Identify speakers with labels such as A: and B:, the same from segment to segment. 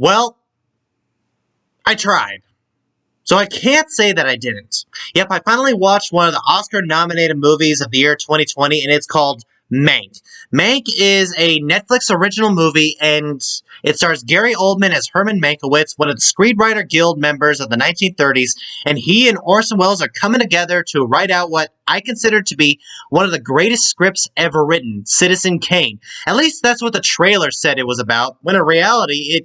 A: Well, I tried. So I can't say that I didn't. Yep, I finally watched one of the Oscar-nominated movies of the year 2020, and it's called Mank. Mank is a Netflix original movie, and it stars Gary Oldman as Herman Mankiewecz, one of the Screenwriter Guild members of the 1930s, and he and Orson Welles are coming together to write out what I consider to be one of the greatest scripts ever written, Citizen Kane. At least that's what the trailer said it was about, when in reality,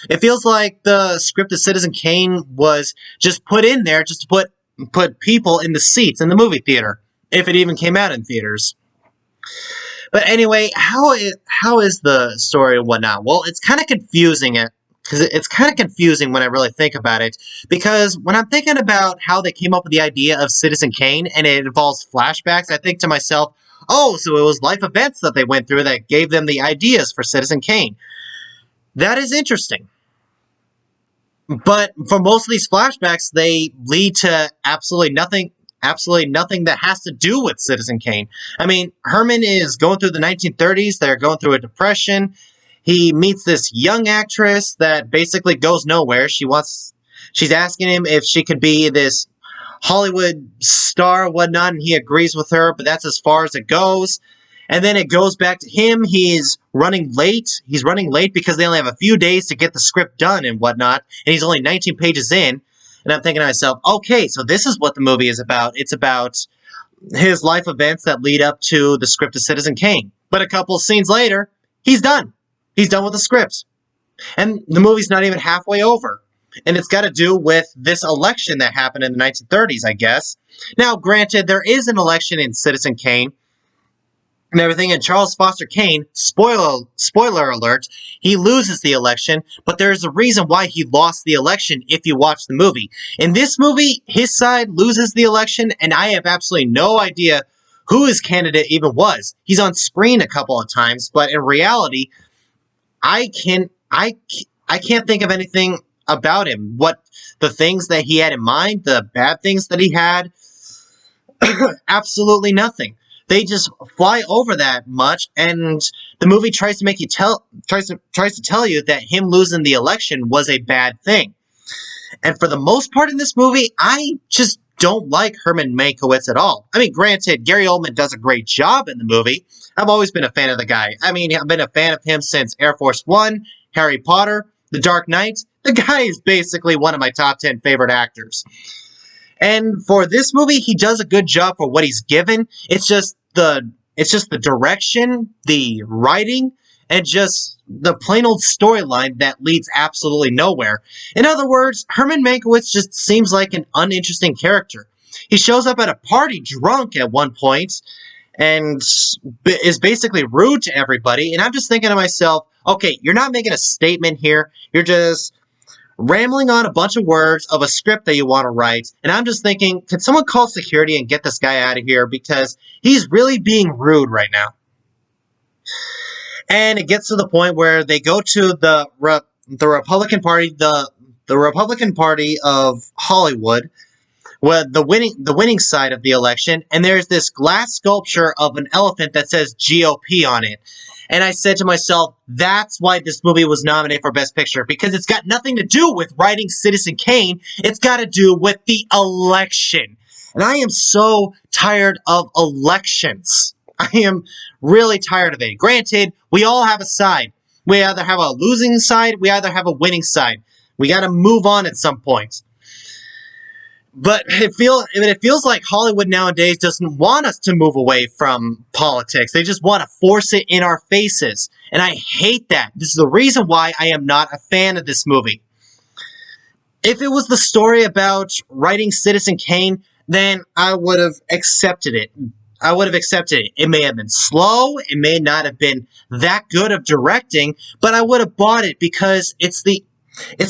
A: it feels like the script of Citizen Kane was just put in there just to put people in the seats in the movie theater, if it even came out in theaters. But anyway, how is the story and whatnot? Well, it's kind of confusing because it's kind of confusing when I really think about it. Because when I'm thinking about how they came up with the idea of Citizen Kane and it involves flashbacks, I think to myself, oh, so it was life events that they went through that gave them the ideas for Citizen Kane. That is interesting. But for most of these flashbacks, they lead to absolutely nothing that has to do with Citizen Kane. I mean, Herman is going through the 1930s. They're going through a depression. He meets this young actress that basically goes nowhere. She's asking him if she could be this Hollywood star or whatnot, and he agrees with her, but that's as far as it goes. And then it goes back to him. He's running late. He's running late because they only have a few days to get the script done and whatnot, and he's only 19 pages in. And I'm thinking to myself, okay, so this is what the movie is about. It's about his life events that lead up to the script of Citizen Kane. But a couple scenes later, he's done. He's done with the script. And the movie's not even halfway over. And it's got to do with this election that happened in the 1930s, I guess. Now, granted, there is an election in Citizen Kane and everything, and Charles Foster Kane, spoiler alert, he loses the election, but there's a reason why he lost the election if you watch the movie. In this movie, his side loses the election, and I have absolutely no idea who his candidate even was. He's on screen a couple of times, but in reality, I can't think of anything about him. What the things that he had in mind, the bad things that he had, absolutely nothing. They just fly over that much, and the movie tries to tell you that him losing the election was a bad thing. And for the most part in this movie, I just don't like Herman Mankiewecz at all. I mean, granted, Gary Oldman does a great job in the movie. I've always been a fan of the guy. I mean, I've been a fan of him since Air Force One, Harry Potter, The Dark Knight. The guy is basically one of my top 10 favorite actors. And for this movie, he does a good job for what he's given. It's just the direction, the writing, and just the plain old storyline that leads absolutely nowhere. In other words, Herman Mankiewecz just seems like an uninteresting character. He shows up at a party drunk at one point and is basically rude to everybody. And I'm just thinking to myself, okay, you're not making a statement here. You're just rambling on a bunch of words of a script that you want to write, and I'm just thinking, can someone call security and get this guy out of here, because he's really being rude right now. And it gets to the point where they go to the Republican Party, the Republican Party of Hollywood, where the winning side of the election, and there's this glass sculpture of an elephant that says GOP on it. And I said to myself, that's why this movie was nominated for Best Picture, because it's got nothing to do with writing Citizen Kane. It's got to do with the election. And I am so tired of elections. I am really tired of it. Granted, we all have a side. We either have a losing side, we either have a winning side. We got to move on at some point. But it feels like Hollywood nowadays doesn't want us to move away from politics. They just want to force it in our faces. And I hate that. This is the reason why I am not a fan of this movie. If it was the story about writing Citizen Kane, then I would have accepted it. It may have been slow. It may not have been that good of directing, but I would have bought it because it's the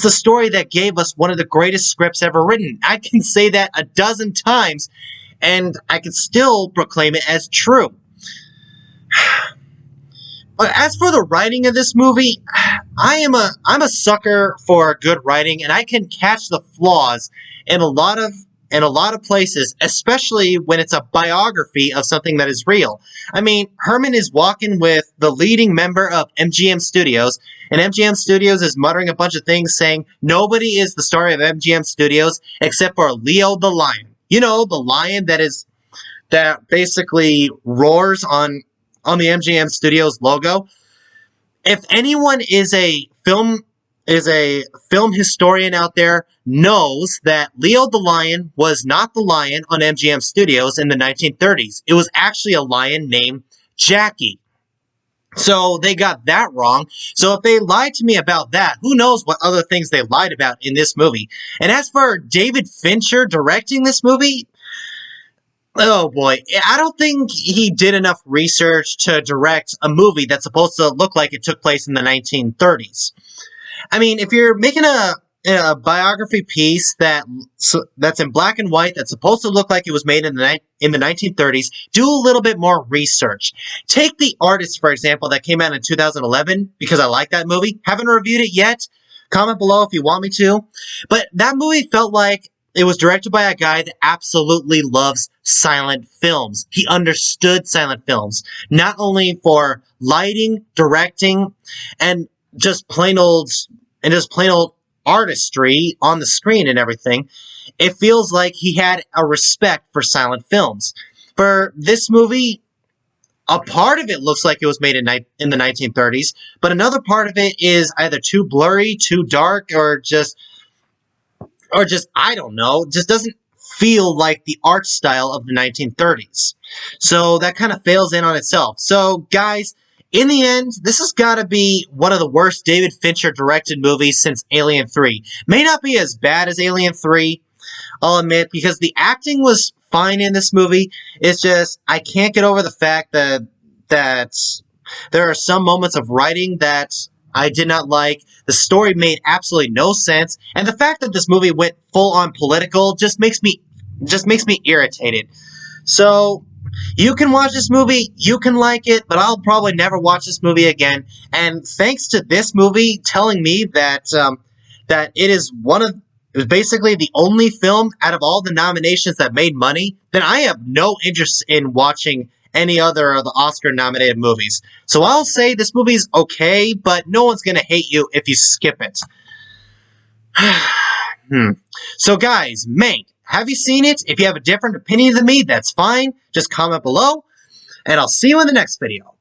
A: story that gave us one of the greatest scripts ever written. I can say that a dozen times, and I can still proclaim it as true. But as for the writing of this movie, I'm a sucker for good writing, and I can catch the flaws in a lot of in a lot of places, especially when it's a biography of something that is real. I mean, Herman is walking with the leading member of MGM Studios, and MGM Studios is muttering a bunch of things saying nobody is the star of MGM Studios except for Leo the Lion. You know, the lion that basically roars on the MGM Studios logo. If anyone is a film historian out there, knows that Leo the Lion was not the lion on MGM Studios in the 1930s. It was actually a lion named Jackie. So they got that wrong. So if they lied to me about that, who knows what other things they lied about in this movie. And as for David Fincher directing this movie, oh boy, I don't think he did enough research to direct a movie that's supposed to look like it took place in the 1930s. I mean, if you're making a biography piece that's in black and white, that's supposed to look like it was made in the 1930s, do a little bit more research. Take The Artist, for example, that came out in 2011, because I like that movie. Haven't reviewed it yet. Comment below if you want me to. But that movie felt like it was directed by a guy that absolutely loves silent films. He understood silent films, not only for lighting, directing, and just plain old artistry on the screen and everything. It feels like he had a respect for silent films. For this movie, a part of it looks like it was made in the 1930s, but another part of it is either too blurry, too dark, or just I don't know, just doesn't feel like the art style of the 1930s. So that kind of fails in on itself. So guys, in the end, this has got to be one of the worst David Fincher directed movies since Alien 3. May not be as bad as Alien 3, I'll admit, because the acting was fine in this movie. It's just, I can't get over the fact that there are some moments of writing that I did not like. The story made absolutely no sense, and the fact that this movie went full on political just makes me irritated. So you can watch this movie, you can like it, but I'll probably never watch this movie again. And thanks to this movie telling me that it was basically the only film out of all the nominations that made money, then I have no interest in watching any other of the Oscar-nominated movies. So I'll say this movie's okay, but no one's gonna hate you if you skip it. So guys, Mank, have you seen it? If you have a different opinion than me, that's fine. Just comment below, and I'll see you in the next video.